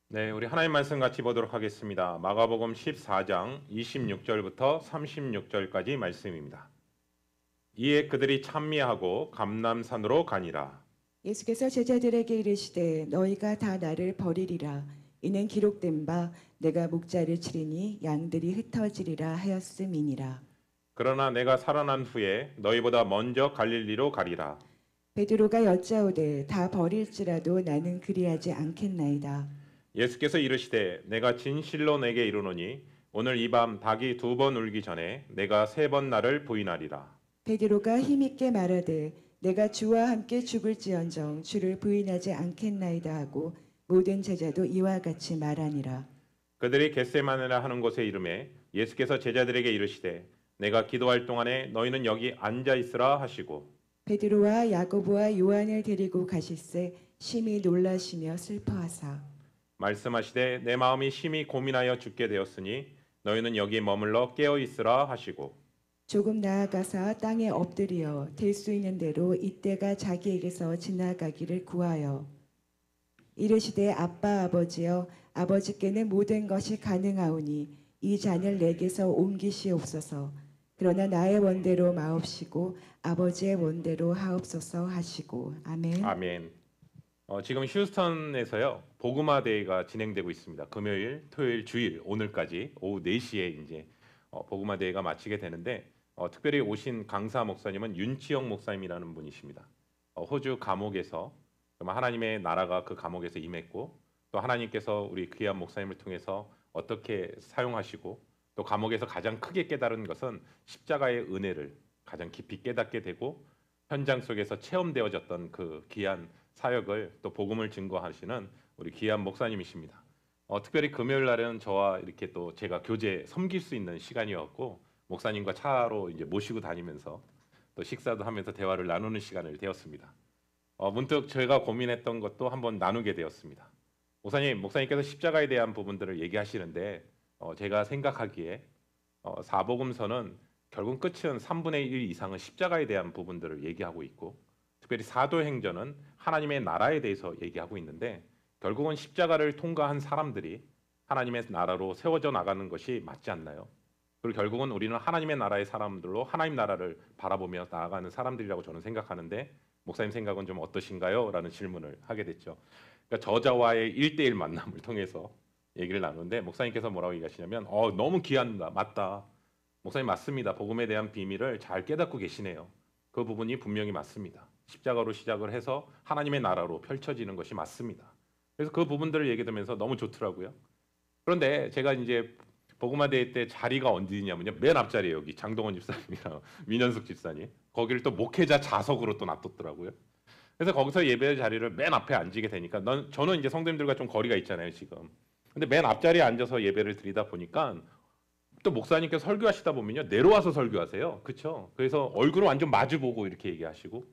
네, 우리 하나님 말씀 같이 보도록 하겠습니다. 마가복음 14장 26절부터 36절까지 말씀입니다. 이에 그들이 찬미하고 감람산으로 가니라. 예수께서 제자들에게 이르시되 너희가 다 나를 버리리라. 이는 기록된 바 내가 목자를 치리니 양들이 흩어지리라 하였음이니라. 그러나 내가 살아난 후에 너희보다 먼저 갈릴리로 가리라. 베드로가 여짜오되 다 버릴지라도 나는 그리하지 않겠나이다. 예수께서 이르시되 내가 진실로 내게 이르노니 오늘 이 밤 닭이 두 번 울기 전에 내가 세 번 나를 부인하리라. 베드로가 힘있게 말하되 내가 주와 함께 죽을지언정 주를 부인하지 않겠나이다 하고 모든 제자도 이와 같이 말하니라. 그들이 겟세마네라 하는 곳에 이르매 예수께서 제자들에게 이르시되 내가 기도할 동안에 너희는 여기 앉아 있으라 하시고 베드로와 야고보와 요한을 데리고 가실새 심히 놀라시며 슬퍼하사 말씀하시되 내 마음이 심히 고민하여 죽게 되었으니 너희는 여기 머물러 깨어 있으라 하시고 조금 나아가사 땅에 엎드려 될 수 있는 대로 이때가 자기에게서 지나가기를 구하여 이르시되 아빠 아버지여 아버지께는 모든 것이 가능하오니 이 잔을 내게서 옮기시옵소서. 그러나 나의 원대로 마옵시고 아버지의 원대로 하옵소서 하시고 아멘. 아멘. 지금 휴스턴에서요 복음화 대회가 진행되고 있습니다. 금요일, 토요일, 주일 오늘까지 오후 4시에 이제 복음화 대회가 마치게 되는데 특별히 오신 강사 목사님은 윤치영 목사님이라는 분이십니다. 호주 감옥에서 정말 하나님의 나라가 그 감옥에서 임했고 또 하나님께서 우리 귀한 목사님을 통해서 어떻게 사용하시고 또 감옥에서 가장 크게 깨달은 것은 십자가의 은혜를 가장 깊이 깨닫게 되고 현장 속에서 체험되어졌던 그 귀한 사역을 또 복음을 증거하시는 우리 귀한 목사님이십니다. 특별히 금요일 날은 저와 이렇게 또 제가 교제 섬길 수 있는 시간이었고 목사님과 차로 이제 모시고 다니면서 또 식사도 하면서 대화를 나누는 시간을 되었습니다. 문득 저희가 고민했던 것도 한번 나누게 되었습니다. 목사님께서 십자가에 대한 부분들을 얘기하시는데 제가 생각하기에 사복음서는 결국 끝은 3분의 1 이상은 십자가에 대한 부분들을 얘기하고 있고 특별히 사도행전은 하나님의 나라에 대해서 얘기하고 있는데 결국은 십자가를 통과한 사람들이 하나님의 나라로 세워져 나가는 것이 맞지 않나요? 그리고 결국은 우리는 하나님의 나라의 사람들로 하나님 나라를 바라보며 나아가는 사람들이라고 저는 생각하는데 목사님 생각은 좀 어떠신가요? 라는 질문을 하게 됐죠. 그러니까 저자와의 1대1 만남을 통해서 얘기를 나누는데 목사님께서 뭐라고 얘기하시냐면 너무 귀한다. 맞다. 목사님 맞습니다. 복음에 대한 비밀을 잘 깨닫고 계시네요. 그 부분이 분명히 맞습니다. 십자가로 시작을 해서 하나님의 나라로 펼쳐지는 것이 맞습니다. 그래서 그 부분들을 얘기 들으면서 너무 좋더라고요. 그런데 제가 이제 복음화 대회 때 자리가 어디냐면요. 맨 앞자리에 여기 장동원 집사님이랑 민현숙 집사님. 거기를 또 목회자 좌석으로 또 놔뒀더라고요. 그래서 거기서 예배 자리를 맨 앞에 앉게 되니까 저는 이제 성도님들과 좀 거리가 있잖아요, 지금. 근데 맨 앞자리에 앉아서 예배를 드리다 보니까 또 목사님께서 설교하시다 보면요. 내려와서 설교하세요. 그렇죠? 그래서 얼굴을 완전 마주 보고 이렇게 얘기하시고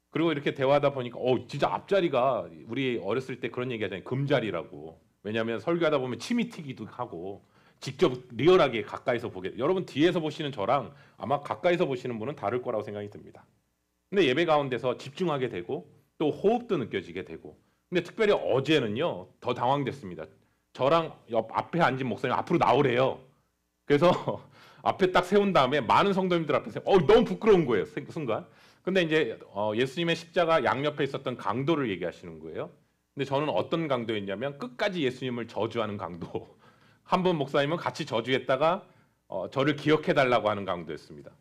그리고 이렇게 대화하다 보니까 진짜 앞자리가 우리 어렸을 때 그런 얘기 하잖아요. 금자리라고. 왜냐하면 설교하다 보면 침이 튀기도 하고 직접 리얼하게 가까이서 보게. 여러분 뒤에서 보시는 저랑 아마 가까이서 보시는 분은 다를 거라고 생각이 듭니다. 근데 예배 가운데서 집중하게 되고 또 호흡도 느껴지게 되고 근데 특별히 어제는요. 더 당황됐습니다. 저랑 옆 앞에 앉은 목사님 앞으로 나오래요. 그래서 앞에 딱 세운 다음에 많은 성도님들 앞에서 너무 부끄러운 거예요. 순간. 근데 이제 예수님의 십자가 양옆에 있었던 강도를 얘기하시는 거예요. 근데 저는 어떤 강도였냐면 끝까지 예수님을 저주하는 강도. 한 분 목사님은 같이 저주했다가 저를 기억해 달라고 하는 강도였습니다.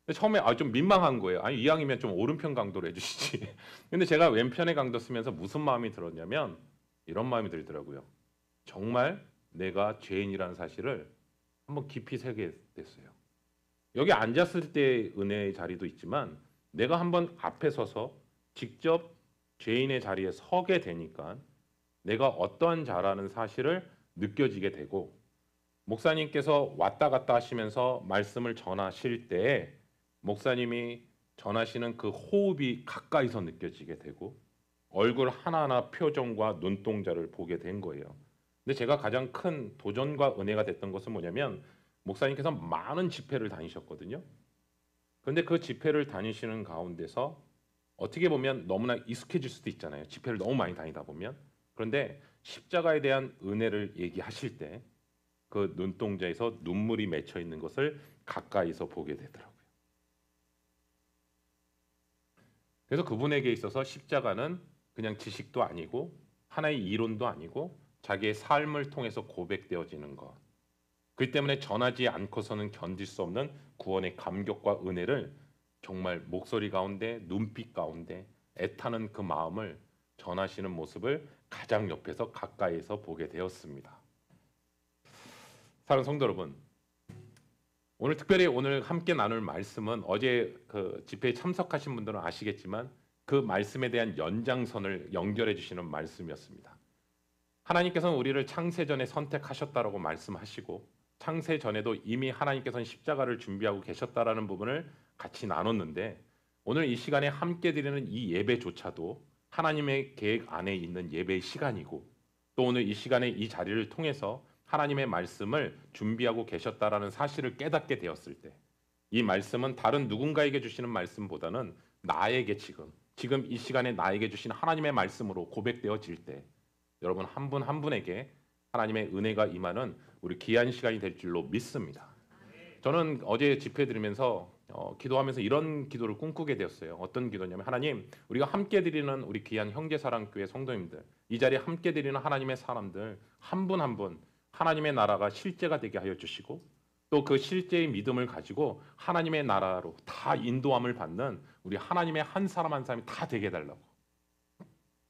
근데 처음에 좀 민망한 거예요. 아니 이왕이면 좀 오른편 강도를 해주시지. 근데 제가 왼편의 강도 쓰면서 무슨 마음이 들었냐면 이런 마음이 들더라고요. 정말 내가 죄인이라는 사실을 한번 깊이 새게 됐어요. 여기 앉았을 때 은혜의 자리도 있지만 내가 한번 앞에 서서 직접 죄인의 자리에 서게 되니까 내가 어떠한 자라는 사실을 느껴지게 되고 목사님께서 왔다 갔다 하시면서 말씀을 전하실 때 목사님이 전하시는 그 호흡이 가까이서 느껴지게 되고 얼굴 하나하나 표정과 눈동자를 보게 된 거예요. 근데 제가 가장 큰 도전과 은혜가 됐던 것은 뭐냐면 목사님께서 많은 집회를 다니셨거든요. 그런데 그 집회를 다니시는 가운데서 어떻게 보면 너무나 익숙해질 수도 있잖아요. 집회를 너무 많이 다니다 보면. 그런데 십자가에 대한 은혜를 얘기하실 때 그 눈동자에서 눈물이 맺혀 있는 것을 가까이서 보게 되더라고요. 그래서 그분에게 있어서 십자가는 그냥 지식도 아니고 하나의 이론도 아니고 자기의 삶을 통해서 고백되어지는 것. 그렇기 때문에 전하지 않고서는 견딜 수 없는 구원의 감격과 은혜를 정말 목소리 가운데 눈빛 가운데 애타는 그 마음을 전하시는 모습을 가장 옆에서 가까이에서 보게 되었습니다. 사랑하는 성도 여러분, 오늘 특별히 오늘 함께 나눌 말씀은 어제 그 집회에 참석하신 분들은 아시겠지만 그 말씀에 대한 연장선을 연결해 주시는 말씀이었습니다. 하나님께서는 우리를 창세전에 선택하셨다라고 말씀하시고 창세전에도 이미 하나님께서는 십자가를 준비하고 계셨다라는 부분을 같이 나눴는데 오늘 이 시간에 함께 드리는 이 예배조차도 하나님의 계획 안에 있는 예배의 시간이고 또 오늘 이 시간에 이 자리를 통해서 하나님의 말씀을 준비하고 계셨다라는 사실을 깨닫게 되었을 때 이 말씀은 다른 누군가에게 주시는 말씀보다는 나에게 지금 이 시간에 나에게 주신 하나님의 말씀으로 고백되어질 때 여러분 한 분 한 분에게 하나님의 은혜가 임하는 우리 귀한 시간이 될 줄로 믿습니다. 저는 어제 집회 들으면서 기도하면서 이런 기도를 꿈꾸게 되었어요. 어떤 기도냐면 하나님 우리가 함께 드리는 우리 귀한 형제사랑교회 성도님들 이 자리에 함께 드리는 하나님의 사람들 한 분 한 분 하나님의 나라가 실제가 되게 하여 주시고 또 그 실제의 믿음을 가지고 하나님의 나라로 다 인도함을 받는 우리 하나님의 한 사람 한 사람이 다 되게 해달라고.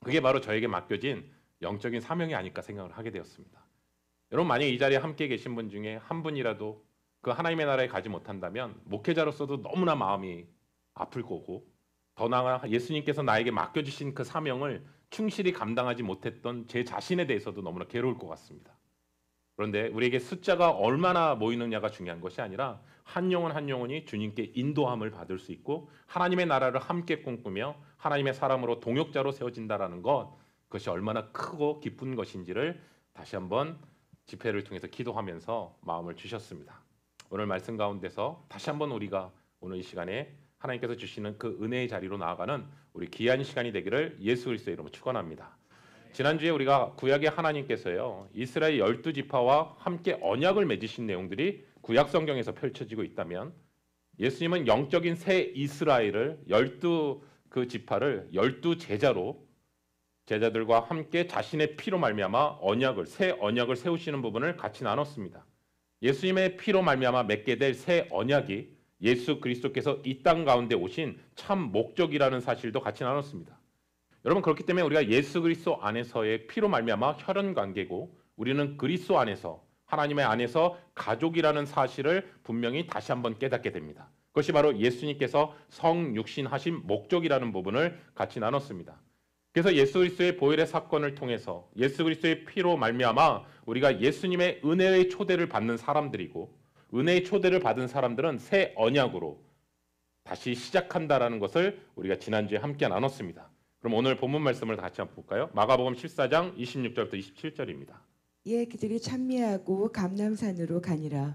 그게 바로 저에게 맡겨진 영적인 사명이 아닐까 생각을 하게 되었습니다. 여러분 만약 이 자리에 함께 계신 분 중에 한 분이라도 그 하나님의 나라에 가지 못한다면 목회자로서도 너무나 마음이 아플 거고 더 나아가 예수님께서 나에게 맡겨주신 그 사명을 충실히 감당하지 못했던 제 자신에 대해서도 너무나 괴로울 것 같습니다. 그런데 우리에게 숫자가 얼마나 모이느냐가 중요한 것이 아니라 한 영혼 한 영혼이 주님께 인도함을 받을 수 있고 하나님의 나라를 함께 꿈꾸며 하나님의 사람으로 동역자로 세워진다라는 것 그것이 얼마나 크고 기쁜 것인지를 다시 한번 집회를 통해서 기도하면서 마음을 주셨습니다. 오늘 말씀 가운데서 다시 한번 우리가 오늘 이 시간에 하나님께서 주시는 그 은혜의 자리로 나아가는 우리 귀한 시간이 되기를 예수 그리스도의 이름으로 축원합니다. 지난주에 우리가 구약의 하나님께서요 이스라엘 12지파와 함께 언약을 맺으신 내용들이 구약 성경에서 펼쳐지고 있다면 예수님은 영적인 새 이스라엘을 12 지파를 12제자로 제자들과 함께 자신의 피로 말미암아 새 언약을 세우시는 부분을 같이 나눴습니다. 예수님의 피로 말미암아 맺게 될 새 언약이 예수 그리스도께서 이 땅 가운데 오신 참 목적이라는 사실도 같이 나눴습니다. 여러분 그렇기 때문에 우리가 예수 그리스도 안에서의 피로 말미암아 혈연 관계고 우리는 그리스도 안에서 하나님의 안에서 가족이라는 사실을 분명히 다시 한번 깨닫게 됩니다. 그것이 바로 예수님께서 성육신하신 목적이라는 부분을 같이 나눴습니다. 그래서 예수 그리스도의 보혈의 사건을 통해서 예수 그리스도의 피로 말미암아 우리가 예수님의 은혜의 초대를 받는 사람들이고 은혜의 초대를 받은 사람들은 새 언약으로 다시 시작한다라는 것을 우리가 지난주에 함께 나눴습니다. 그럼 오늘 본문 말씀을 같이 한번 볼까요? 마가복음 14장 26절부터 27절입니다. 이에 그들이 찬미하고 감람산으로 가니라.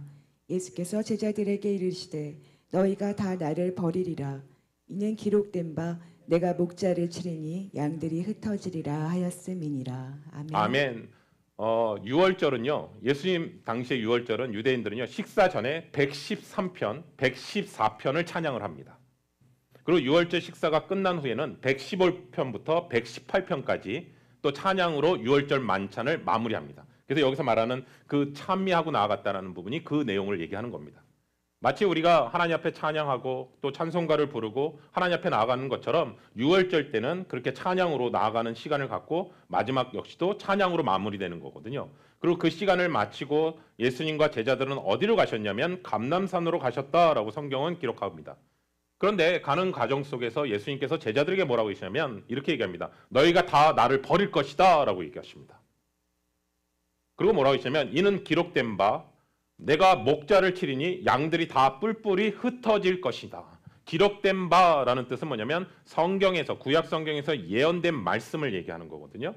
예수께서 제자들에게 이르시되 너희가 다 나를 버리리라. 이는 기록된 바 내가 목자를 치리니 양들이 흩어지리라 하였음이니라. 아멘. 아멘. 6월절은요. 예수님 당시의 6월절은 유대인들은요. 식사 전에 113편, 114편을 찬양을 합니다. 그리고 6월절 식사가 끝난 후에는 115편부터 118편까지 또 찬양으로 6월절 만찬을 마무리합니다. 그래서 여기서 말하는 그 찬미하고 나아갔다는 부분이 그 내용을 얘기하는 겁니다. 마치 우리가 하나님 앞에 찬양하고 또 찬송가를 부르고 하나님 앞에 나아가는 것처럼 6월절 때는 그렇게 찬양으로 나아가는 시간을 갖고 마지막 역시도 찬양으로 마무리되는 거거든요. 그리고 그 시간을 마치고 예수님과 제자들은 어디로 가셨냐면 감람산으로 가셨다라고 성경은 기록합니다. 그런데 가는 과정 속에서 예수님께서 제자들에게 뭐라고 하시냐면 이렇게 얘기합니다. 너희가 다 나를 버릴 것이다 라고 얘기하십니다. 그리고 뭐라고 하시냐면 이는 기록된 바 내가 목자를 치리니 양들이 다 뿔뿔이 흩어질 것이다. 기록된 바라는 뜻은 뭐냐면 성경에서 구약 성경에서 예언된 말씀을 얘기하는 거거든요.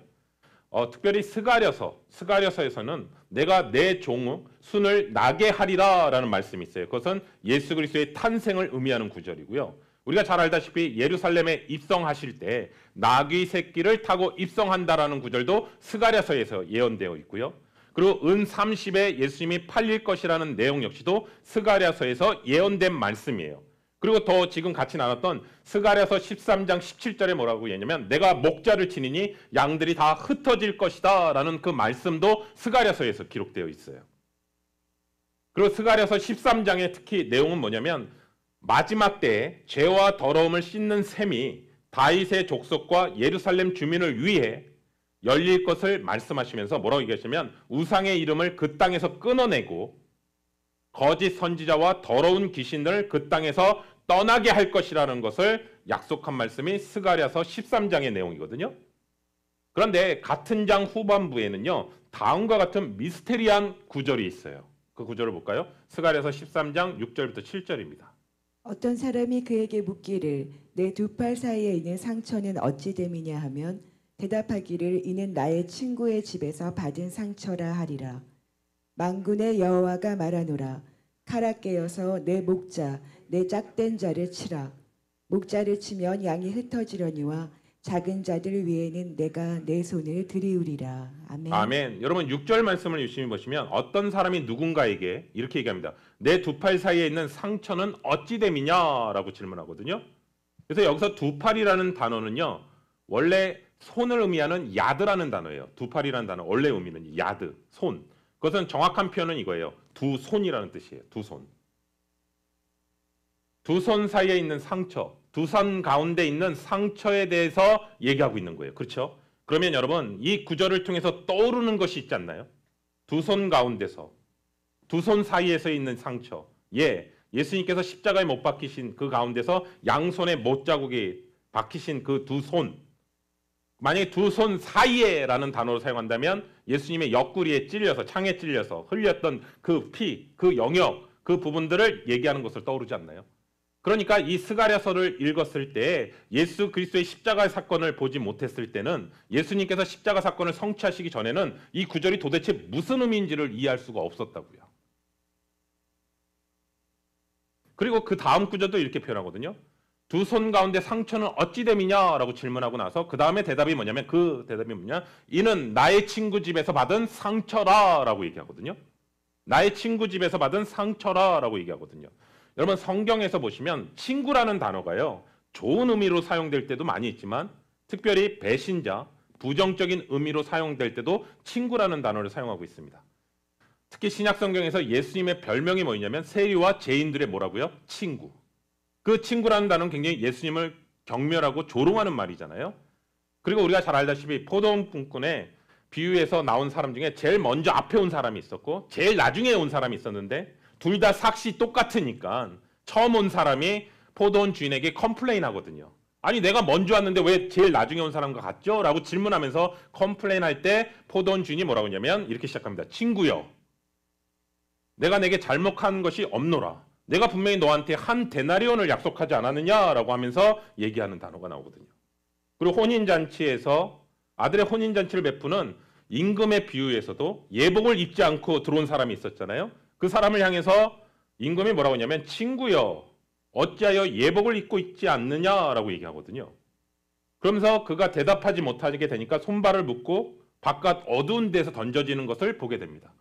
특별히 스가랴서에서는 내가 내 종 순을 나게 하리라 라는 말씀이 있어요. 그것은 예수 그리스도의 탄생을 의미하는 구절이고요. 우리가 잘 알다시피 예루살렘에 입성하실 때 나귀 새끼를 타고 입성한다라는 구절도 스가랴서에서 예언되어 있고요. 그리고 은 30에 예수님이 팔릴 것이라는 내용 역시도 스가랴서에서 예언된 말씀이에요. 그리고 더 지금 같이 나눴던 스가랴서 13장 17절에 뭐라고 얘기냐면 내가 목자를 치니니 양들이 다 흩어질 것이다 라는 그 말씀도 스가랴서에서 기록되어 있어요. 그리고 스가랴서 13장의 특히 내용은 뭐냐면 마지막 때에 죄와 더러움을 씻는 셈이 다윗의 족속과 예루살렘 주민을 위해 열릴 것을 말씀하시면서 뭐라고 얘기하시면 우상의 이름을 그 땅에서 끊어내고 거짓 선지자와 더러운 귀신들을 그 땅에서 떠나게 할 것이라는 것을 약속한 말씀이 스가랴서 13장의 내용이거든요. 그런데 같은 장 후반부에는요. 다음과 같은 미스테리한 구절이 있어요. 그 구절을 볼까요? 스가랴서 13장 6절부터 7절입니다. 어떤 사람이 그에게 묻기를 내 두 팔 사이에 있는 상처는 어찌 됨이냐 하면 대답하기를 이는 나의 친구의 집에서 받은 상처라 하리라. 만군의 여호와가 말하노라. 칼아 깨어서 내 목자 내 짝된 자를 치라. 목자를 치면 양이 흩어지려니와 작은 자들 위에는 내가 내 손을 들이우리라. 아멘. 아멘. 여러분 6절 말씀을 유심히 보시면 어떤 사람이 누군가에게 이렇게 얘기합니다. 내 두 팔 사이에 있는 상처는 어찌 됨이냐라고 질문하거든요. 그래서 여기서 두 팔이라는 단어는요. 원래 손을 의미하는 야드라는 단어예요. 두 팔이라는 단어 원래 의미는 야드, 손. 그것은 정확한 표현은 이거예요. 두 손이라는 뜻이에요. 두 손. 두 손 사이에 있는 상처, 두 손 가운데 있는 상처에 대해서 얘기하고 있는 거예요. 그렇죠? 그러면 여러분 이 구절을 통해서 떠오르는 것이 있지 않나요? 두 손 가운데서, 두 손 사이에서 있는 상처. 예수님께서 십자가에 못 박히신 그 가운데서 양손에 못자국이 박히신 그 두 손. 만약에 두 손 사이에라는 단어로 사용한다면 예수님의 옆구리에 찔려서 창에 찔려서 흘렸던 그 피, 그 영역, 그 부분들을 얘기하는 것을 떠오르지 않나요? 그러니까 이 스가랴서를 읽었을 때 예수 그리스도의 십자가 사건을 보지 못했을 때는 예수님께서 십자가 사건을 성취하시기 전에는 이 구절이 도대체 무슨 의미인지를 이해할 수가 없었다고요. 그리고 그 다음 구절도 이렇게 표현하거든요. 두 손 가운데 상처는 어찌 됨이냐라고 질문하고 나서 그 다음에 대답이 뭐냐면 그 대답이 뭐냐? 이는 나의 친구 집에서 받은 상처라라고 얘기하거든요. 나의 친구 집에서 받은 상처라라고 얘기하거든요. 여러분 성경에서 보시면 친구라는 단어가요. 좋은 의미로 사용될 때도 많이 있지만 특별히 배신자, 부정적인 의미로 사용될 때도 친구라는 단어를 사용하고 있습니다. 특히 신약 성경에서 예수님의 별명이 뭐냐면 세리와 죄인들의 뭐라고요? 친구. 그 친구라는 단어는 굉장히 예수님을 경멸하고 조롱하는 말이잖아요. 그리고 우리가 잘 알다시피 포도원 꿈꾼의 비유에서 나온 사람 중에 제일 먼저 앞에 온 사람이 있었고 제일 나중에 온 사람이 있었는데 둘 다 삭시 똑같으니까 처음 온 사람이 포도원 주인에게 컴플레인 하거든요. 아니 내가 먼저 왔는데 왜 제일 나중에 온 사람과 같죠? 라고 질문하면서 컴플레인 할 때 포도원 주인이 뭐라고 하냐면 이렇게 시작합니다. 친구여, 내가 내게 잘못한 것이 없노라. 내가 분명히 너한테 한 데나리온을 약속하지 않았느냐라고 하면서 얘기하는 단어가 나오거든요. 그리고 혼인잔치에서 아들의 혼인잔치를 베푸는 임금의 비유에서도 예복을 입지 않고 들어온 사람이 있었잖아요. 그 사람을 향해서 임금이 뭐라고 하냐면 친구여 어찌하여 예복을 입고 있지 않느냐라고 얘기하거든요. 그러면서 그가 대답하지 못하게 되니까 손발을 묶고 바깥 어두운 데서 던져지는 것을 보게 됩니다.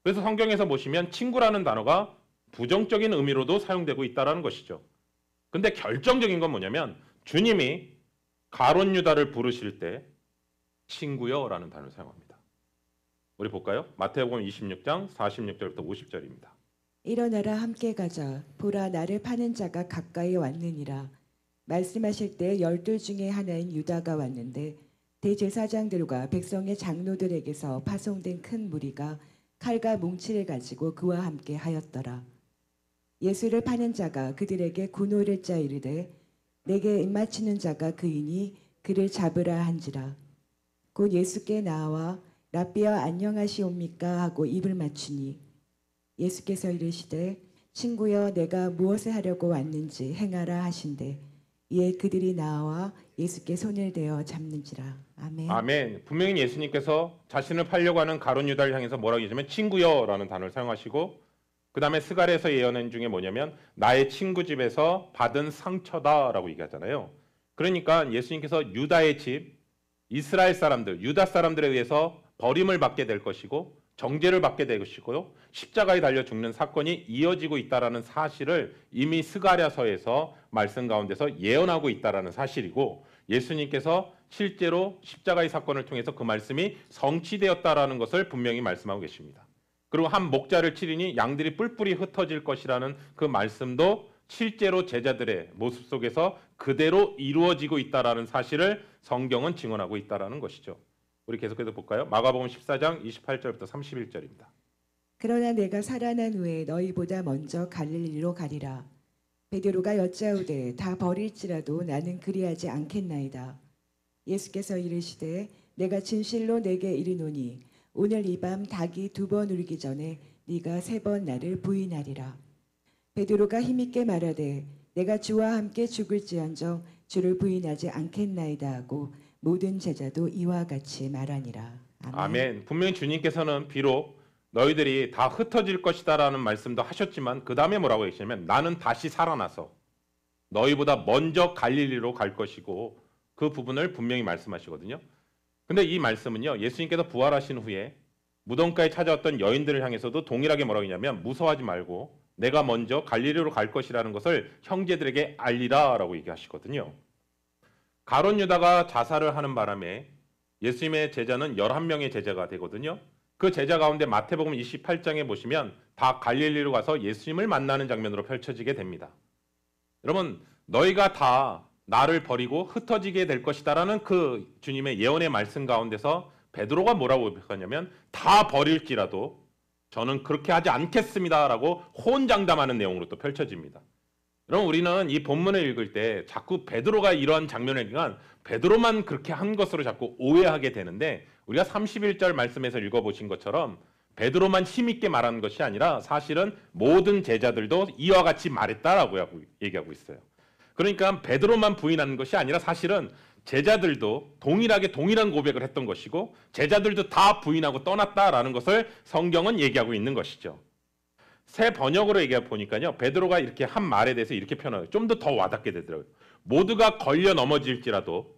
그래서 성경에서 보시면 친구라는 단어가 부정적인 의미로도 사용되고 있다는 것이죠. 근데 결정적인 건 뭐냐면 주님이 가룟 유다를 부르실 때 친구여라는 단어를 사용합니다. 우리 볼까요? 마태복음 26장 46절부터 50절입니다. 일어나라 함께 가자. 보라 나를 파는 자가 가까이 왔느니라. 말씀하실 때 12 중에 하나인 유다가 왔는데 대제사장들과 백성의 장로들에게서 파송된 큰 무리가 칼과 뭉치를 가지고 그와 함께 하였더라. 예수를 파는 자가 그들에게 군호를 짜 이르되 내게 입맞추는 자가 그이니 그를 잡으라 한지라. 곧 예수께 나와 랍비여 안녕하시옵니까 하고 입을 맞추니 예수께서 이르시되 친구여 내가 무엇을 하려고 왔는지 행하라 하신대 이에 그들이 나와 예수께 손을 대어 잡는지라. 아멘. 아멘. 분명히 예수님께서 자신을 팔려고 하는 가룟 유다를 향해서 뭐라고 얘기하냐면 친구여라는 단어를 사용하시고 그 다음에 스가랴서 예언 중에 뭐냐면 나의 친구 집에서 받은 상처다라고 얘기하잖아요. 그러니까 예수님께서 유다의 집, 이스라엘 사람들, 유다 사람들에 의해서 버림을 받게 될 것이고 정죄를 받게 될 것이고요. 십자가에 달려 죽는 사건이 이어지고 있다라는 사실을 이미 스가랴서에서 말씀 가운데서 예언하고 있다라는 사실이고 예수님께서 실제로 십자가의 사건을 통해서 그 말씀이 성취되었다라는 것을 분명히 말씀하고 계십니다. 그리고 한 목자를 치리니 양들이 뿔뿔이 흩어질 것이라는 그 말씀도 실제로 제자들의 모습 속에서 그대로 이루어지고 있다라는 사실을 성경은 증언하고 있다라는 것이죠. 우리 계속해서 볼까요? 마가복음 14장 28절부터 31절입니다. 그러나 내가 살아난 후에 너희보다 먼저 갈릴리로 가리라. 베드로가 여짜오되 다 버릴지라도 나는 그리하지 않겠나이다. 예수께서 이르시되 내가 진실로 내게 이르노니 오늘 이 밤 닭이 2번 울기 전에 네가 3번 나를 부인하리라. 베드로가 힘있게 말하되 내가 주와 함께 죽을지언정 주를 부인하지 않겠나이다 하고 모든 제자도 이와 같이 말하니라. 아멘. 분명히 주님께서는 비록 너희들이 다 흩어질 것이다라는 말씀도 하셨지만 그 다음에 뭐라고 하시냐면 나는 다시 살아나서 너희보다 먼저 갈릴리로 갈 것이고 그 부분을 분명히 말씀하시거든요. 근데 이 말씀은요. 예수님께서 부활하신 후에 무덤가에 찾아왔던 여인들을 향해서도 동일하게 뭐라고 했냐면 무서워하지 말고 내가 먼저 갈릴리로 갈 것이라는 것을 형제들에게 알리라라고 얘기하시거든요. 가룟 유다가 자살을 하는 바람에 예수님의 제자는 11명의 제자가 되거든요. 그 제자 가운데 마태복음 28장에 보시면 다 갈릴리로 가서 예수님을 만나는 장면으로 펼쳐지게 됩니다. 여러분, 너희가 다 나를 버리고 흩어지게 될 것이다라는 그 주님의 예언의 말씀 가운데서 베드로가 뭐라고 하냐면 다 버릴지라도 저는 그렇게 하지 않겠습니다라고 호언장담하는 내용으로 또 펼쳐집니다. 여러분 우리는 이 본문을 읽을 때 자꾸 베드로가 이러한 장면을 읽으면 베드로만 그렇게 한 것으로 자꾸 오해하게 되는데 우리가 31절 말씀에서 읽어보신 것처럼 베드로만 힘있게 말하는 것이 아니라 사실은 모든 제자들도 이와 같이 말했다라고 얘기하고 있어요. 그러니까 베드로만 부인하는 것이 아니라 사실은 제자들도 동일하게 동일한 고백을 했던 것이고 제자들도 다 부인하고 떠났다라는 것을 성경은 얘기하고 있는 것이죠. 새 번역으로 얘기해 보니까요. 베드로가 이렇게 한 말에 대해서 이렇게 표현해요. 좀 더 와닿게 되더라고요. 모두가 걸려 넘어질지라도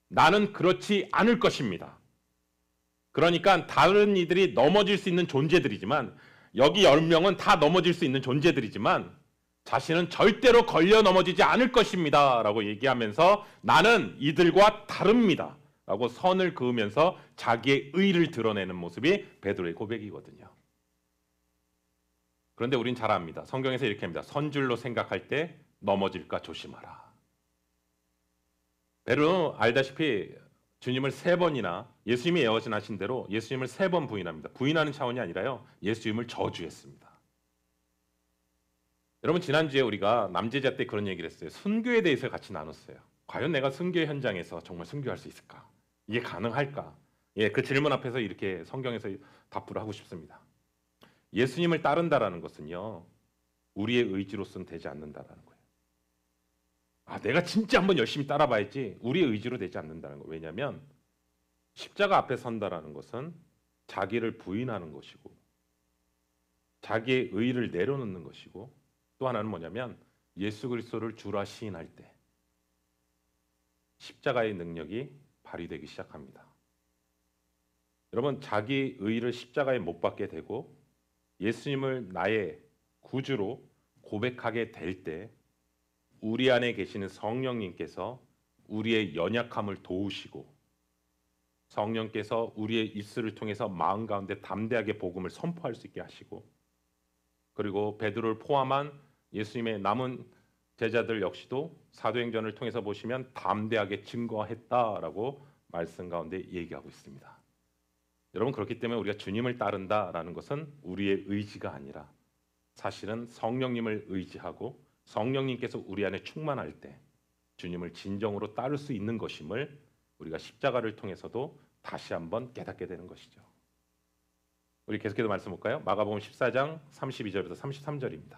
나는 그렇지 않을 것입니다. 그러니까 다른 이들이 넘어질 수 있는 존재들이지만 여기 10명은 다 넘어질 수 있는 존재들이지만 자신은 절대로 걸려 넘어지지 않을 것입니다. 라고 얘기하면서 나는 이들과 다릅니다. 라고 선을 그으면서 자기의 의를 드러내는 모습이 베드로의 고백이거든요. 그런데 우린 잘 압니다. 성경에서 이렇게 합니다. 선줄로 생각할 때 넘어질까 조심하라. 베드로 알다시피 주님을 3번이나 예수님이 예언하신 대로 예수님을 3번 부인합니다. 부인하는 차원이 아니라요. 예수님을 저주했습니다. 여러분 지난주에 우리가 남제자 때 그런 얘기를 했어요. 순교에 대해서 같이 나눴어요. 과연 내가 순교 현장에서 정말 순교할 수 있을까? 이게 가능할까? 예, 그 질문 앞에서 이렇게 성경에서 답을 하고 싶습니다. 예수님을 따른다라는 것은요. 우리의 의지로서는 되지 않는다라는 거예요. 아, 내가 진짜 한번 열심히 따라봐야지 우리의 의지로 되지 않는다는 거예요. 왜냐하면 십자가 앞에 선다라는 것은 자기를 부인하는 것이고 자기의 의를 내려놓는 것이고 또 하나는 뭐냐면 예수 그리스도를 주라 시인할 때 십자가의 능력이 발휘되기 시작합니다. 여러분 자기 의를 십자가에 못 박게 되고 예수님을 나의 구주로 고백하게 될 때 우리 안에 계시는 성령님께서 우리의 연약함을 도우시고 성령께서 우리의 입술을 통해서 마음 가운데 담대하게 복음을 선포할 수 있게 하시고 그리고 베드로를 포함한 예수님의 남은 제자들 역시도 사도행전을 통해서 보시면 담대하게 증거했다라고 말씀 가운데 얘기하고 있습니다. 여러분 그렇기 때문에 우리가 주님을 따른다라는 것은 우리의 의지가 아니라 사실은 성령님을 의지하고 성령님께서 우리 안에 충만할 때 주님을 진정으로 따를 수 있는 것임을 우리가 십자가를 통해서도 다시 한번 깨닫게 되는 것이죠. 우리 계속해서 말씀 볼까요? 마가복음 14장 32절부터 33절입니다.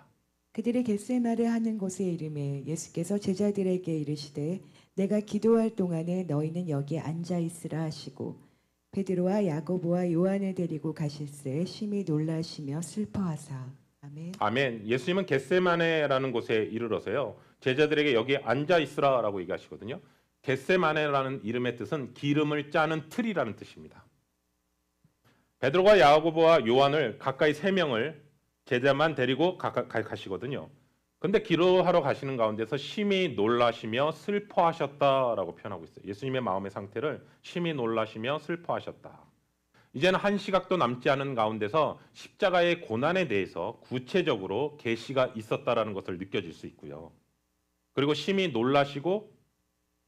그들이 겟세마네 하는 곳에 이르매 예수께서 제자들에게 이르시되 내가 기도할 동안에 너희는 여기 앉아 있으라 하시고 베드로와 야고보와 요한을 데리고 가실새 심히 놀라시며 슬퍼하사 아멘. 아멘. 아멘. 예수님은 겟세마네라는 곳에 이르러서요. 제자들에게 여기 앉아 있으라라고 얘기하시거든요. 겟세마네라는 이름의 뜻은 기름을 짜는 틀이라는 뜻입니다. 베드로가 야고보와 요한을 가까이 3명을 제자만 데리고 가시거든요. 근데 기도하러 가시는 가운데서 심히 놀라시며 슬퍼하셨다라고 표현하고 있어요. 예수님의 마음의 상태를 심히 놀라시며 슬퍼하셨다. 이제는 한 시각도 남지 않은 가운데서 십자가의 고난에 대해서 구체적으로 계시가 있었다라는 것을 느껴질 수 있고요. 그리고 심히 놀라시고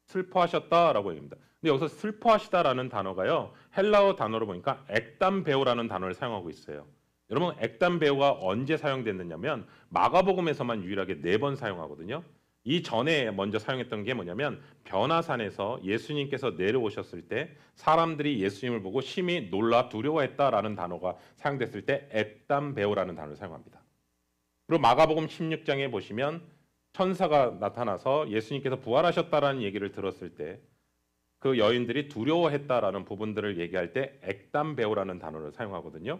슬퍼하셨다라고 얘기합니다. 근데 여기서 슬퍼하시다라는 단어가요. 헬라어 단어로 보니까 액담베오라는 단어를 사용하고 있어요. 여러분 액담베오가 언제 사용됐느냐면 마가복음에서만 유일하게 4번 사용하거든요. 이 전에 먼저 사용했던 게 뭐냐면 변화산에서 예수님께서 내려오셨을 때 사람들이 예수님을 보고 심히 놀라 두려워했다라는 단어가 사용됐을 때 액담베오라는 단어를 사용합니다. 그리고 마가복음 16장에 보시면 천사가 나타나서 예수님께서 부활하셨다라는 얘기를 들었을 때 그 여인들이 두려워했다라는 부분들을 얘기할 때 액담베오라는 단어를 사용하거든요.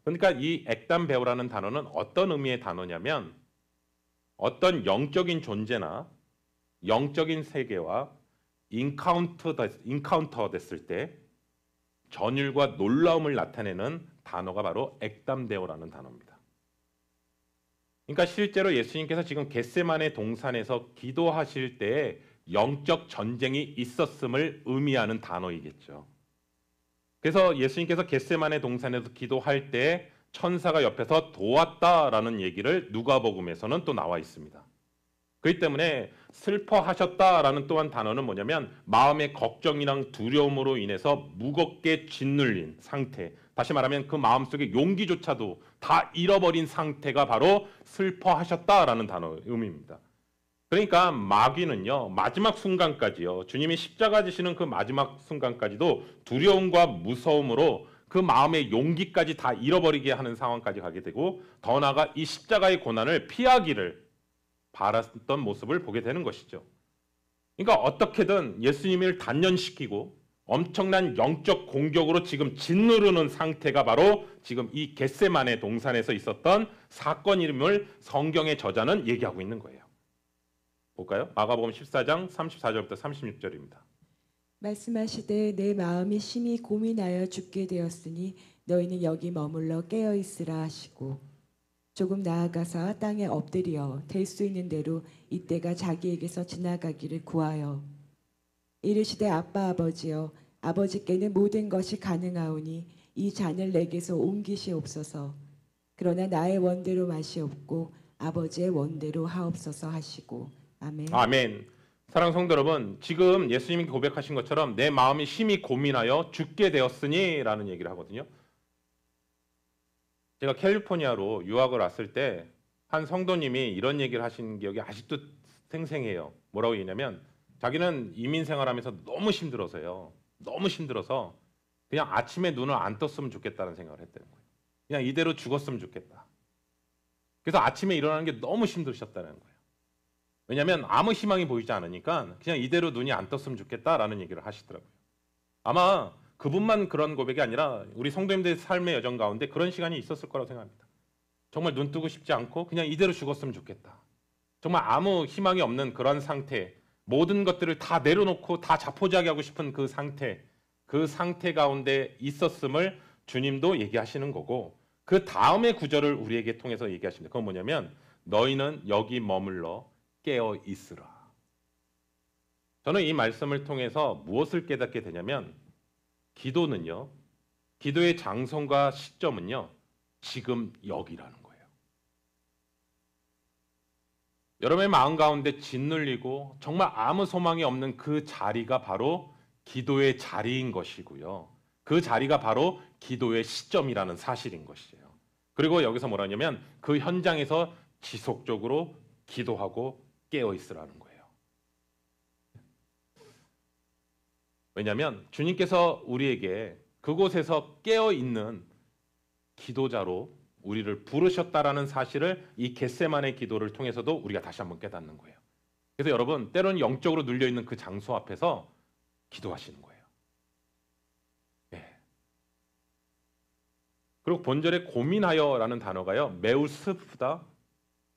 그러니까 이 액담베오라는 단어는 어떤 의미의 단어냐면 어떤 영적인 존재나 영적인 세계와 인카운터 됐을 때 전율과 놀라움을 나타내는 단어가 바로 액담데오라는 단어입니다. 그러니까 실제로 예수님께서 지금 겟세마네 동산에서 기도하실 때에 영적 전쟁이 있었음을 의미하는 단어이겠죠. 그래서 예수님께서 겟세마네 동산에서 기도할 때 천사가 옆에서 도왔다라는 얘기를 누가복음에서는 또 나와 있습니다. 그렇기 때문에 슬퍼하셨다라는 또한 단어는 뭐냐면 마음의 걱정이랑 두려움으로 인해서 무겁게 짓눌린 상태, 다시 말하면 그 마음속에 용기조차도 다 잃어버린 상태가 바로 슬퍼하셨다라는 단어의 의미입니다. 그러니까 마귀는요 마지막 순간까지요 주님이 십자가 지시는 그 마지막 순간까지도 두려움과 무서움으로 그 마음의 용기까지 다 잃어버리게 하는 상황까지 가게 되고 더 나아가 이 십자가의 고난을 피하기를 바랐던 모습을 보게 되는 것이죠. 그러니까 어떻게든 예수님을 단련시키고 엄청난 영적 공격으로 지금 짓누르는 상태가 바로 지금 이 겟세마네 동산에서 있었던 사건임을 성경의 저자는 얘기하고 있는 거예요. 볼까요? 마가복음 14장 34절부터 36절입니다. 말씀하시되 내 마음이 심히 고민하여 죽게 되었으니 너희는 여기 머물러 깨어 있으라 하시고 조금 나아가서 땅에 엎드려 될 수 있는 대로 이때가 자기에게서 지나가기를 구하여 이르시되 아빠 아버지여 아버지께는 모든 것이 가능하오니 이 잔을 내게서 옮기시옵소서. 그러나 나의 원대로 마시옵고 아버지의 원대로 하옵소서 하시고 아멘. 아멘. 사랑하는 성도 여러분, 지금 예수님이 고백하신 것처럼 내 마음이 심히 고민하여 죽게 되었으니 라는 얘기를 하거든요. 제가 캘리포니아로 유학을 왔을 때 한 성도님이 이런 얘기를 하신 기억이 아직도 생생해요. 뭐라고 얘기냐면 자기는 이민 생활하면서 너무 힘들어서요. 너무 힘들어서 그냥 아침에 눈을 안 떴으면 좋겠다는 생각을 했다는 거예요. 그냥 이대로 죽었으면 좋겠다. 그래서 아침에 일어나는 게 너무 힘드셨다는 거예요. 왜냐하면 아무 희망이 보이지 않으니까 그냥 이대로 눈이 안 떴으면 좋겠다라는 얘기를 하시더라고요. 아마 그분만 그런 고백이 아니라 우리 성도님들의 삶의 여정 가운데 그런 시간이 있었을 거라고 생각합니다. 정말 눈 뜨고 싶지 않고 그냥 이대로 죽었으면 좋겠다. 정말 아무 희망이 없는 그런 상태, 모든 것들을 다 내려놓고 다 자포자기하고 싶은 그 상태 가운데 있었음을 주님도 얘기하시는 거고 그 다음의 구절을 우리에게 통해서 얘기하십니다. 그건 뭐냐면 너희는 여기 머물러 깨어 있으라. 저는 이 말씀을 통해서 무엇을 깨닫게 되냐면 기도는요. 기도의 장소과 시점은요. 지금 여기라는 거예요. 여러분의 마음 가운데 짓눌리고 정말 아무 소망이 없는 그 자리가 바로 기도의 자리인 것이고요. 그 자리가 바로 기도의 시점이라는 사실인 것이에요. 그리고 여기서 뭐라 하냐면 그 현장에서 지속적으로 기도하고 깨어 있으라는 거예요. 왜냐하면 주님께서 우리에게 그곳에서 깨어 있는 기도자로 우리를 부르셨다라는 사실을 이 겟세마네 기도를 통해서도 우리가 다시 한번 깨닫는 거예요. 그래서 여러분 때로는 영적으로 눌려 있는 그 장소 앞에서 기도하시는 거예요. 네. 그리고 본절에 고민하여라는 단어가요. 매우 슬프다,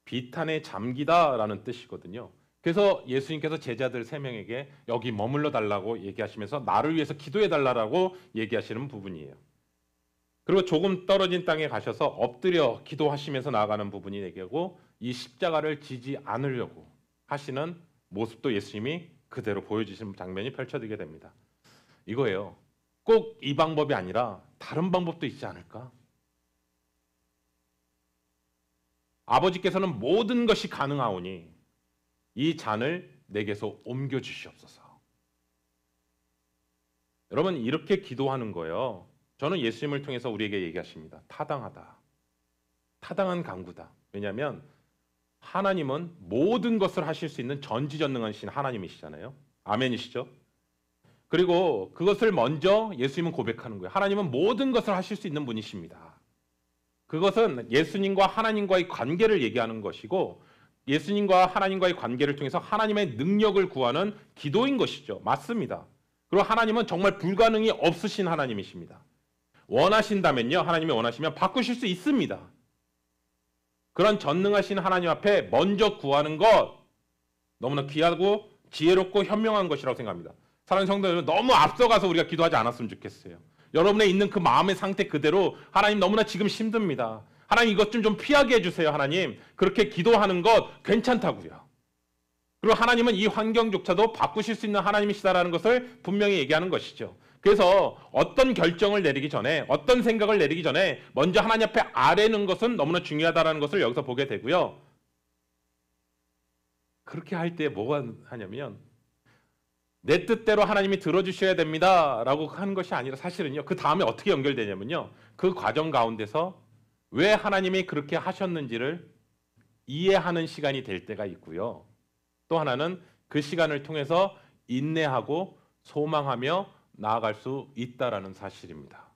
비탄에 잠기다라는 뜻이거든요. 그래서 예수님께서 제자들 3명에게 여기 머물러 달라고 얘기하시면서 나를 위해서 기도해 달라고 얘기하시는 부분이에요. 그리고 조금 떨어진 땅에 가셔서 엎드려 기도하시면서 나아가는 부분이 얘기하고 이 십자가를 지지 않으려고 하시는 모습도 예수님이 그대로 보여주시는 장면이 펼쳐지게 됩니다. 이거예요. 꼭 이 방법이 아니라 다른 방법도 있지 않을까? 아버지께서는 모든 것이 가능하오니 이 잔을 내게서 옮겨 주시옵소서. 여러분 이렇게 기도하는 거예요. 저는 예수님을 통해서 우리에게 얘기하십니다. 타당하다. 타당한 간구다. 왜냐하면 하나님은 모든 것을 하실 수 있는 전지전능하신 하나님이시잖아요. 아멘이시죠? 그리고 그것을 먼저 예수님은 고백하는 거예요. 하나님은 모든 것을 하실 수 있는 분이십니다. 그것은 예수님과 하나님과의 관계를 얘기하는 것이고 예수님과 하나님과의 관계를 통해서 하나님의 능력을 구하는 기도인 것이죠. 맞습니다. 그리고 하나님은 정말 불가능이 없으신 하나님이십니다. 원하신다면요. 하나님이 원하시면 바꾸실 수 있습니다. 그런 전능하신 하나님 앞에 먼저 구하는 것 너무나 귀하고 지혜롭고 현명한 것이라고 생각합니다. 사랑하는 성도 여러분, 너무 앞서가서 우리가 기도하지 않았으면 좋겠어요. 여러분의 있는 그 마음의 상태 그대로 하나님 너무나 지금 힘듭니다. 하나님 이것 좀 피하게 해주세요. 하나님 그렇게 기도하는 것 괜찮다고요. 그리고 하나님은 이 환경조차도 바꾸실 수 있는 하나님이시다라는 것을 분명히 얘기하는 것이죠. 그래서 어떤 결정을 내리기 전에 어떤 생각을 내리기 전에 먼저 하나님 앞에 아뢰는 것은 너무나 중요하다는 것을 여기서 보게 되고요. 그렇게 할 때 뭐가 하냐면 내 뜻대로 하나님이 들어주셔야 됩니다 라고 하는 것이 아니라 사실은요. 그 다음에 어떻게 연결되냐면요. 그 과정 가운데서 왜 하나님이 그렇게 하셨는지를 이해하는 시간이 될 때가 있고요. 또 하나는 그 시간을 통해서 인내하고 소망하며 나아갈 수 있다라는 사실입니다.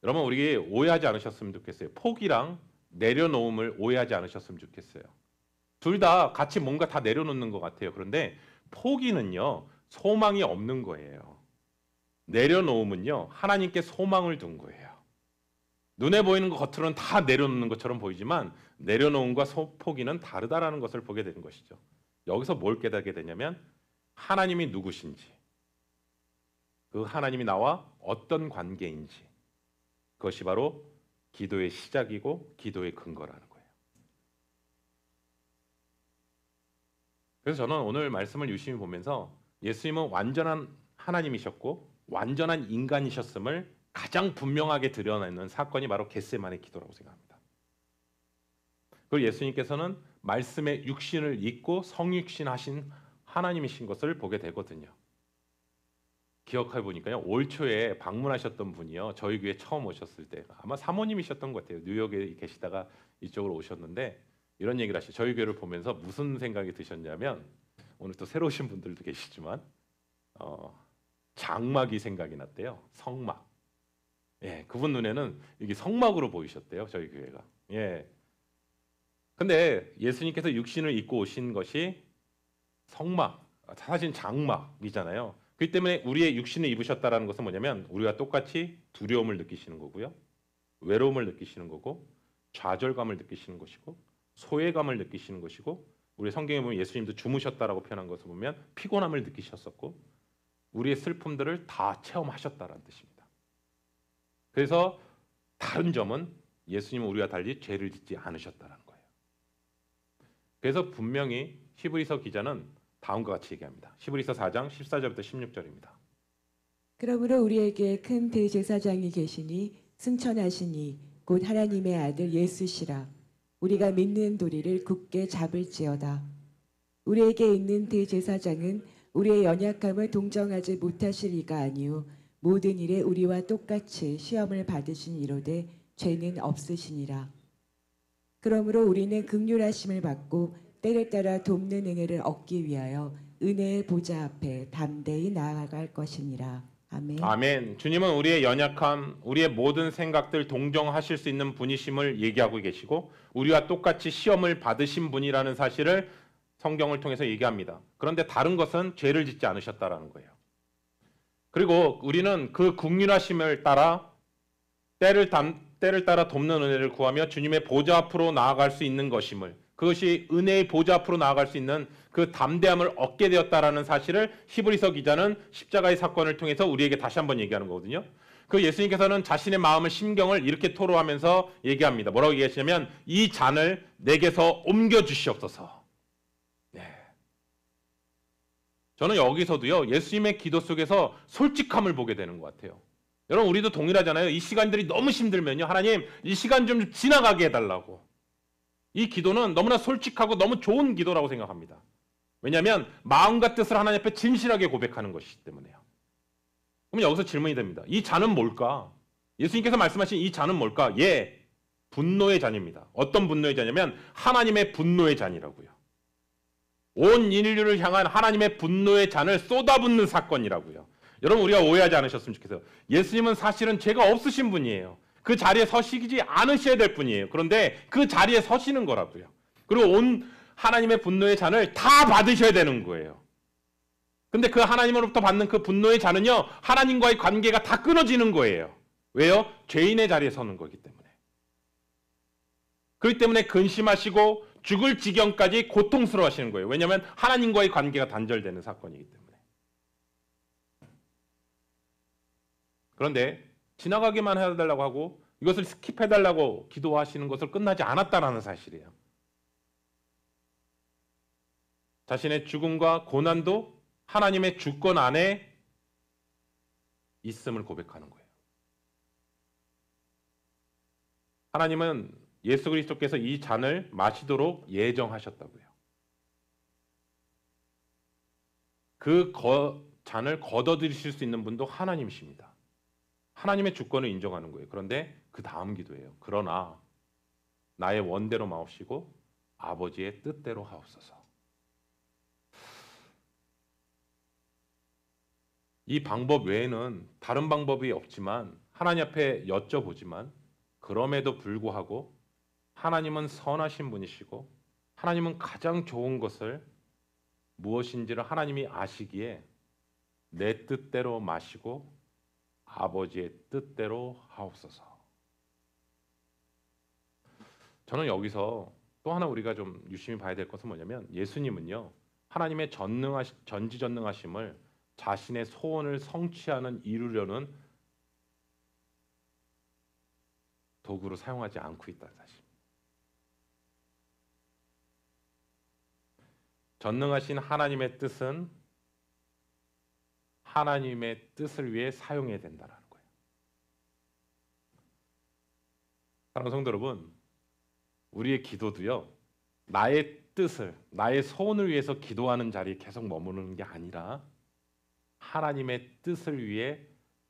여러분 우리 오해하지 않으셨으면 좋겠어요. 포기랑 내려놓음을 오해하지 않으셨으면 좋겠어요. 둘 다 같이 뭔가 다 내려놓는 것 같아요. 그런데 포기는요. 소망이 없는 거예요. 내려놓음은요. 하나님께 소망을 둔 거예요. 눈에 보이는 것 겉으로는 다 내려놓는 것처럼 보이지만 내려놓음과 포기는 다르다라는 것을 보게 되는 것이죠. 여기서 뭘 깨닫게 되냐면 하나님이 누구신지 그 하나님이 나와 어떤 관계인지 그것이 바로 기도의 시작이고 기도의 근거라는 거예요. 그래서 저는 오늘 말씀을 유심히 보면서 예수님은 완전한 하나님이셨고 완전한 인간이셨음을 가장 분명하게 드러내는 사건이 바로 겟세마네 기도라고 생각합니다. 그리고 예수님께서는 말씀의 육신을 입고 성육신하신 하나님이신 것을 보게 되거든요. 기억해 보니까요. 올 초에 방문하셨던 분이요. 저희 교회 처음 오셨을 때 아마 사모님이셨던 것 같아요. 뉴욕에 계시다가 이쪽으로 오셨는데 이런 얘기를 하시죠. 저희 교회를 보면서 무슨 생각이 드셨냐면 오늘 또 새로 오신 분들도 계시지만 장막이 생각이 났대요. 성막. 예, 그분 눈에는 이게 성막으로 보이셨대요. 저희 교회가. 예. 근데 예수님께서 육신을 입고 오신 것이 성막, 사실 장막이잖아요. 그렇기 때문에 우리의 육신을 입으셨다라는 것은 뭐냐면 우리가 똑같이 두려움을 느끼시는 거고요. 외로움을 느끼시는 거고 좌절감을 느끼시는 것이고 소외감을 느끼시는 것이고 우리 성경에 보면 예수님도 주무셨다라고 표현한 것을 보면 피곤함을 느끼셨었고 우리의 슬픔들을 다 체험하셨다라는 뜻입니다. 그래서 다른 점은 예수님은 우리와 달리 죄를 짓지 않으셨다라는 거예요. 그래서 분명히 히브리서 기자는 다음과 같이 얘기합니다. 히브리서 4장 14절부터 16절입니다. 그러므로 우리에게 큰 대제사장이 계시니 승천하시니 곧 하나님의 아들 예수시라. 우리가 믿는 도리를 굳게 잡을지어다. 우리에게 있는 대제사장은 우리의 연약함을 동정하지 못하실 이가 아니요 모든 일에 우리와 똑같이 시험을 받으신 이로되 죄는 없으시니라. 그러므로 우리는 긍휼하심을 받고 때를 따라 돕는 은혜를 얻기 위하여 은혜의 보좌 앞에 담대히 나아갈 것이니라. 아멘. 아멘. 주님은 우리의 연약함, 우리의 모든 생각들 동정하실 수 있는 분이심을 얘기하고 계시고 우리와 똑같이 시험을 받으신 분이라는 사실을 성경을 통해서 얘기합니다. 그런데 다른 것은 죄를 짓지 않으셨다라는 거예요. 그리고 우리는 그 긍휼하심을 따라 때를 때를 따라 돕는 은혜를 구하며 주님의 보좌 앞으로 나아갈 수 있는 것임을, 그것이 은혜의 보좌 앞으로 나아갈 수 있는 그 담대함을 얻게 되었다라는 사실을 히브리서 기자는 십자가의 사건을 통해서 우리에게 다시 한번 얘기하는 거거든요. 그 예수님께서는 자신의 마음을, 심경을 이렇게 토로하면서 얘기합니다. 뭐라고 얘기하시냐면 이 잔을 내게서 옮겨 주시옵소서. 네. 저는 여기서도요, 예수님의 기도 속에서 솔직함을 보게 되는 것 같아요. 여러분, 우리도 동일하잖아요. 이 시간들이 너무 힘들면요, 하나님 이 시간 좀 지나가게 해달라고. 이 기도는 너무나 솔직하고 너무 좋은 기도라고 생각합니다. 왜냐하면 마음과 뜻을 하나님 앞에 진실하게 고백하는 것이기 때문에요. 그럼 여기서 질문이 됩니다. 이 잔은 뭘까? 예수님께서 말씀하신 이 잔은 뭘까? 예, 분노의 잔입니다. 어떤 분노의 잔이냐면 하나님의 분노의 잔이라고요. 온 인류를 향한 하나님의 분노의 잔을 쏟아붓는 사건이라고요. 여러분, 우리가 오해하지 않으셨으면 좋겠어요. 예수님은 사실은 죄가 없으신 분이에요. 그 자리에 서시지 않으셔야 될 분이에요. 그런데 그 자리에 서시는 거라고요. 그리고 온 하나님의 분노의 잔을 다 받으셔야 되는 거예요. 근데 그 하나님으로부터 받는 그 분노의 잔은요, 하나님과의 관계가 다 끊어지는 거예요. 왜요? 죄인의 자리에 서는 거기 때문에. 그렇기 때문에 근심하시고 죽을 지경까지 고통스러워 하시는 거예요. 왜냐하면 하나님과의 관계가 단절되는 사건이기 때문에. 그런데 지나가기만 해달라고 하고 이것을 스킵해달라고 기도하시는 것을 끝나지 않았다는 사실이에요. 자신의 죽음과 고난도 하나님의 주권 안에 있음을 고백하는 거예요. 하나님은 예수 그리스도께서 이 잔을 마시도록 예정하셨다고요. 그 잔을 걷어들이실 수 있는 분도 하나님이십니다. 하나님의 주권을 인정하는 거예요. 그런데 그 다음 기도예요. 그러나 나의 원대로 마옵시고 아버지의 뜻대로 하옵소서. 이 방법 외에는 다른 방법이 없지만 하나님 앞에 여쭤보지만 그럼에도 불구하고 하나님은 선하신 분이시고 하나님은 가장 좋은 것을 무엇인지를 하나님이 아시기에 내 뜻대로 마시고 아버지의 뜻대로 하옵소서. 저는 여기서 또 하나 우리가 좀 유심히 봐야 될 것은 뭐냐면 예수님은요, 하나님의 전지전능하심을 자신의 소원을 성취하는 이루려는 도구로 사용하지 않고 있다는 사실. 전능하신 하나님의 뜻은 하나님의 뜻을 위해 사용해야 된다는 거예요. 사랑하는 성도 여러분, 우리의 기도도요, 나의 뜻을, 나의 소원을 위해서 기도하는 자리에 계속 머무르는 게 아니라 하나님의 뜻을 위해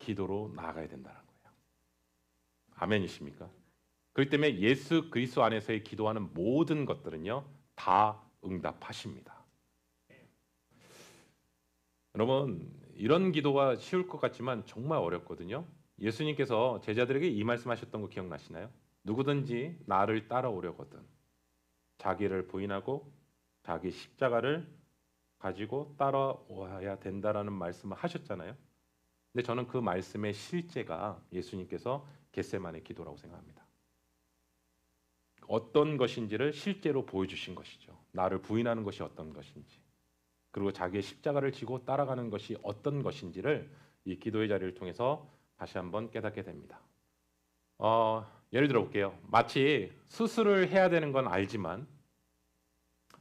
기도로 나아가야 된다는 거예요. 아멘이십니까? 그렇기 때문에 예수 그리스도 안에서의 기도하는 모든 것들은요, 다 응답하십니다. 여러분, 이런 기도가 쉬울 것 같지만 정말 어렵거든요. 예수님께서 제자들에게 이 말씀하셨던 거 기억나시나요? 누구든지 나를 따라오려거든 자기를 부인하고 자기 십자가를 가지고 따라와야 된다라는 말씀을 하셨잖아요. 근데 저는 그 말씀의 실제가 예수님께서 겟세마네 기도라고 생각합니다. 어떤 것인지를 실제로 보여주신 것이죠. 나를 부인하는 것이 어떤 것인지, 그리고 자기의 십자가를 지고 따라가는 것이 어떤 것인지를 이 기도의 자리를 통해서 다시 한번 깨닫게 됩니다. 예를 들어 볼게요. 마치 수술을 해야 되는 건 알지만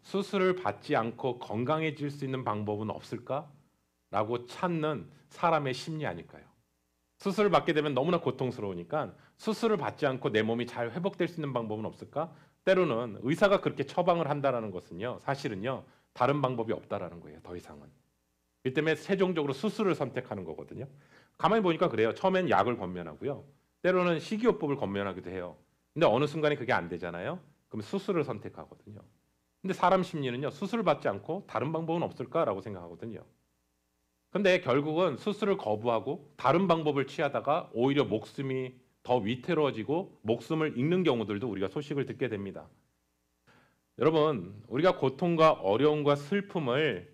수술을 받지 않고 건강해질 수 있는 방법은 없을까? 라고 찾는 사람의 심리 아닐까요? 수술을 받게 되면 너무나 고통스러우니까 수술을 받지 않고 내 몸이 잘 회복될 수 있는 방법은 없을까? 때로는 의사가 그렇게 처방을 한다는 것은요, 사실은요, 다른 방법이 없다라는 거예요. 더 이상은. 이 때문에 최종적으로 수술을 선택하는 거거든요. 가만히 보니까 그래요. 처음엔 약을 권면하고요. 때로는 식이요법을 권면하기도 해요. 근데 어느 순간에 그게 안 되잖아요. 그럼 수술을 선택하거든요. 근데 사람 심리는요, 수술을 받지 않고 다른 방법은 없을까라고 생각하거든요. 근데 결국은 수술을 거부하고 다른 방법을 취하다가 오히려 목숨이 더 위태로워지고 목숨을 잃는 경우들도 우리가 소식을 듣게 됩니다. 여러분, 우리가 고통과 어려움과 슬픔을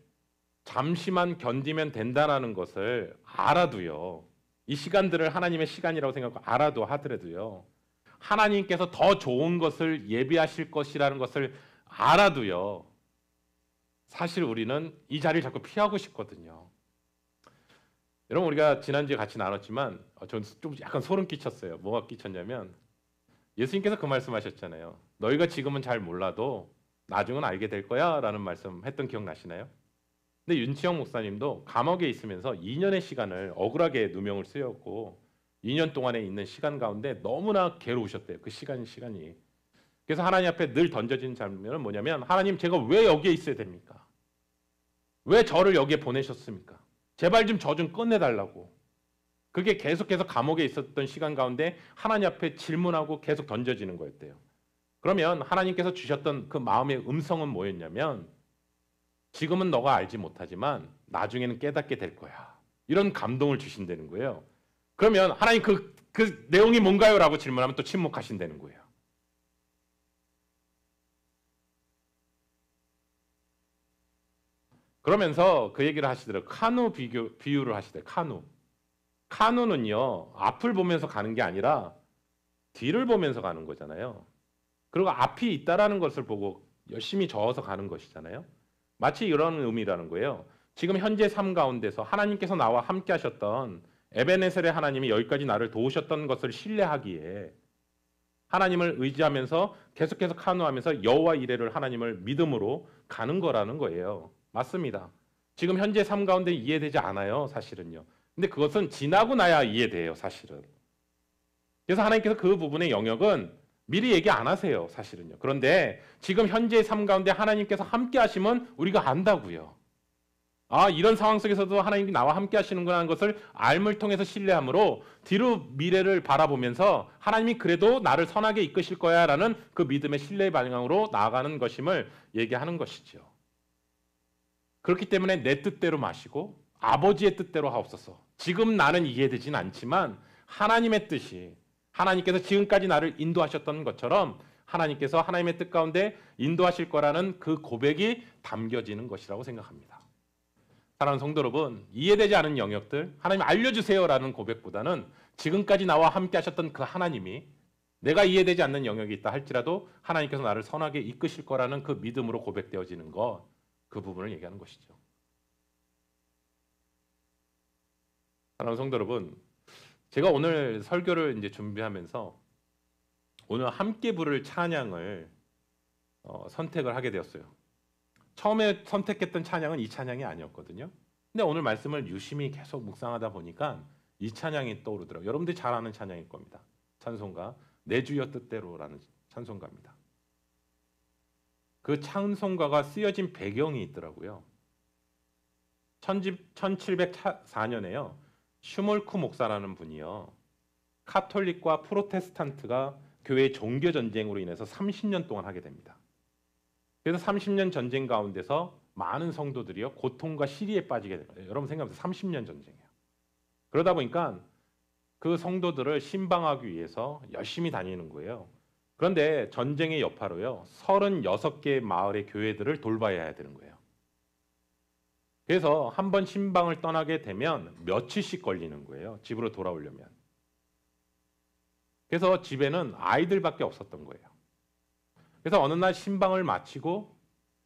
잠시만 견디면 된다는 것을 알아도요, 이 시간들을 하나님의 시간이라고 생각하고 알아도 하더라도요, 하나님께서 더 좋은 것을 예비하실 것이라는 것을 알아도요. 사실 우리는 이 자리를 자꾸 피하고 싶거든요. 여러분 우리가 지난주에 같이 나눴지만 저는 좀 약간 소름 끼쳤어요. 뭐가 끼쳤냐면 예수님께서 그 말씀하셨잖아요. 너희가 지금은 잘 몰라도 나중은 알게 될 거야 라는 말씀했던 기억 나시나요? 근데 윤치영 목사님도 감옥에 있으면서 2년의 시간을 억울하게 누명을 쓰였고 2년 동안에 있는 시간 가운데 너무나 괴로우셨대요. 그 시간이. 그래서 하나님 앞에 늘 던져진 장면은 뭐냐면 하나님 제가 왜 여기에 있어야 됩니까? 왜 저를 여기에 보내셨습니까? 제발 좀 저 좀 끝내달라고. 그게 계속해서 감옥에 있었던 시간 가운데 하나님 앞에 질문하고 계속 던져지는 거였대요. 그러면 하나님께서 주셨던 그 마음의 음성은 뭐였냐면 지금은 너가 알지 못하지만 나중에는 깨닫게 될 거야. 이런 감동을 주신다는 거예요. 그러면 하나님 그 내용이 뭔가요? 라고 질문하면 또 침묵하신다는 거예요. 그러면서 그 얘기를 하시더라고요. 카누 비유를 하시더라고요. 카누는요. 앞을 보면서 가는 게 아니라 뒤를 보면서 가는 거잖아요. 그리고 앞이 있다라는 것을 보고 열심히 저어서 가는 것이잖아요. 마치 이런 의미라는 거예요. 지금 현재 삶 가운데서 하나님께서 나와 함께 하셨던 에베네셀의 하나님이 여기까지 나를 도우셨던 것을 신뢰하기에 하나님을 의지하면서 계속해서 카누하면서 여호와 이레를 하나님을 믿음으로 가는 거라는 거예요. 맞습니다. 지금 현재 삶 가운데 이해되지 않아요. 사실은요. 근데 그것은 지나고 나야 이해돼요. 사실은. 그래서 하나님께서 그 부분의 영역은 미리 얘기 안 하세요. 사실은요. 그런데 지금 현재의 삶 가운데 하나님께서 함께 하시면 우리가 안다고요. 아, 이런 상황 속에서도 하나님이 나와 함께 하시는구나 하는 것을 알물 통해서 신뢰함으로 뒤로 미래를 바라보면서 하나님이 그래도 나를 선하게 이끄실 거야 라는 그 믿음의 신뢰의 방향으로 나아가는 것임을 얘기하는 것이죠. 그렇기 때문에 내 뜻대로 마시고 아버지의 뜻대로 하옵소서. 지금 나는 이해되진 않지만 하나님의 뜻이 하나님께서 지금까지 나를 인도하셨던 것처럼 하나님께서 하나님의 뜻 가운데 인도하실 거라는 그 고백이 담겨지는 것이라고 생각합니다. 사랑하는 성도 여러분, 이해되지 않은 영역들 하나님 알려주세요라는 고백보다는 지금까지 나와 함께 하셨던 그 하나님이 내가 이해되지 않는 영역이 있다 할지라도 하나님께서 나를 선하게 이끄실 거라는 그 믿음으로 고백되어지는 것, 그 부분을 얘기하는 것이죠. 사랑하는 성도 여러분, 제가 오늘 설교를 이제 준비하면서 오늘 함께 부를 찬양을 선택을 하게 되었어요. 처음에 선택했던 찬양은 이 찬양이 아니었거든요. 근데 오늘 말씀을 유심히 계속 묵상하다 보니까 이 찬양이 떠오르더라고요. 여러분들이 잘 아는 찬양일 겁니다. 찬송가 내 주여 뜻대로라는 찬송가입니다. 그 찬송가가 쓰여진 배경이 있더라고요. 1704년에요. 슈몰크 목사라는 분이요. 카톨릭과 프로테스탄트가 교회의 종교 전쟁으로 인해서 30년 동안 하게 됩니다. 그래서 30년 전쟁 가운데서 많은 성도들이요 고통과 시리에 빠지게 돼요. 여러분 생각해보세요. 30년 전쟁이에요. 그러다 보니까 그 성도들을 신방하기 위해서 열심히 다니는 거예요. 그런데 전쟁의 여파로요 36개의 마을의 교회들을 돌봐야 해야 되는 거예요. 그래서 한 번 신방을 떠나게 되면 며칠씩 걸리는 거예요. 집으로 돌아오려면. 그래서 집에는 아이들밖에 없었던 거예요. 그래서 어느 날 신방을 마치고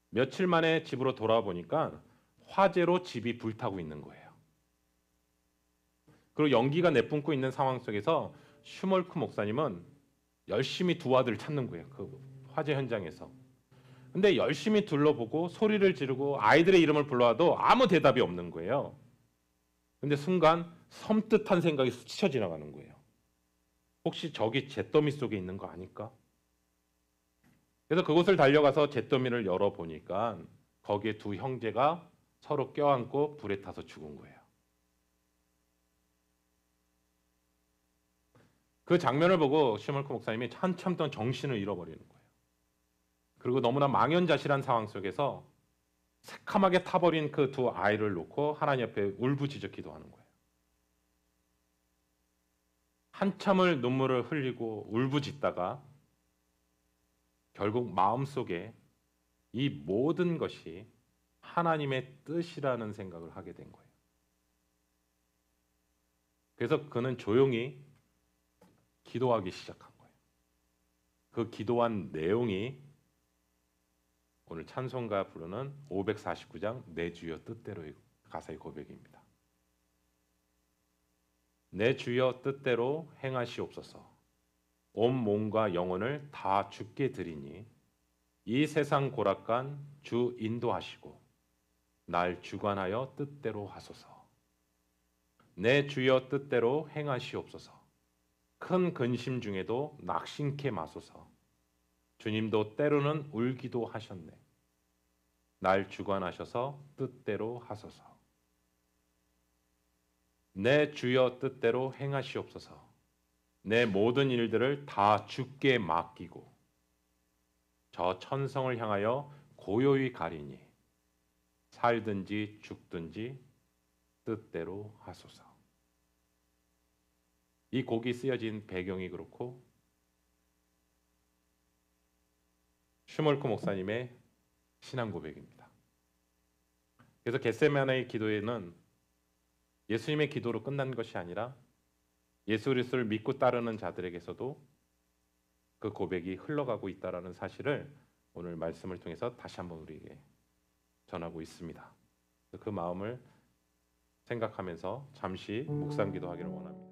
며칠 만에 집으로 돌아와 보니까 화재로 집이 불타고 있는 거예요. 그리고 연기가 내뿜고 있는 상황 속에서 슈몰크 목사님은 열심히 두 아들을 찾는 거예요. 그 화재 현장에서. 근데 열심히 둘러보고 소리를 지르고 아이들의 이름을 불러와도 아무 대답이 없는 거예요. 근데 순간 섬뜩한 생각이 스쳐 지나가는 거예요. 혹시 저기 잿더미 속에 있는 거 아닐까? 그래서 그곳을 달려가서 잿더미를 열어보니까 거기에 두 형제가 서로 껴안고 불에 타서 죽은 거예요. 그 장면을 보고 슈몰크 목사님이 한참 동안 정신을 잃어버리는 거예요. 그리고 너무나 망연자실한 상황 속에서 새카맣게 타버린 그 두 아이를 놓고 하나님 앞에 울부짖어 기도하는 거예요. 한참을 눈물을 흘리고 울부짖다가 결국 마음속에 이 모든 것이 하나님의 뜻이라는 생각을 하게 된 거예요. 그래서 그는 조용히 기도하기 시작한 거예요. 그 기도한 내용이 오늘 찬송가 부르는 549장 내 주여 뜻대로의 가사의 고백입니다. 내 주여 뜻대로 행하시옵소서. 온 몸과 영혼을 다 주께 드리니 이 세상 고락간 주 인도하시고 날 주관하여 뜻대로 하소서. 내 주여 뜻대로 행하시옵소서. 큰 근심 중에도 낙심케 마소서. 주님도 때로는 울기도 하셨네. 날 주관하셔서 뜻대로 하소서. 내 주여 뜻대로 행하시옵소서. 내 모든 일들을 다 주께 맡기고 저 천성을 향하여 고요히 가리니 살든지 죽든지 뜻대로 하소서. 이 곡이 쓰여진 배경이 그렇고 슈멀크 목사님의 신앙 고백입니다. 그래서 겟세마네의 기도에는 예수님의 기도로 끝난 것이 아니라 예수 그리스도를 믿고 따르는 자들에게서도 그 고백이 흘러가고 있다라는 사실을 오늘 말씀을 통해서 다시 한번 우리에게 전하고 있습니다. 그 마음을 생각하면서 잠시 묵상 기도하기를 원합니다.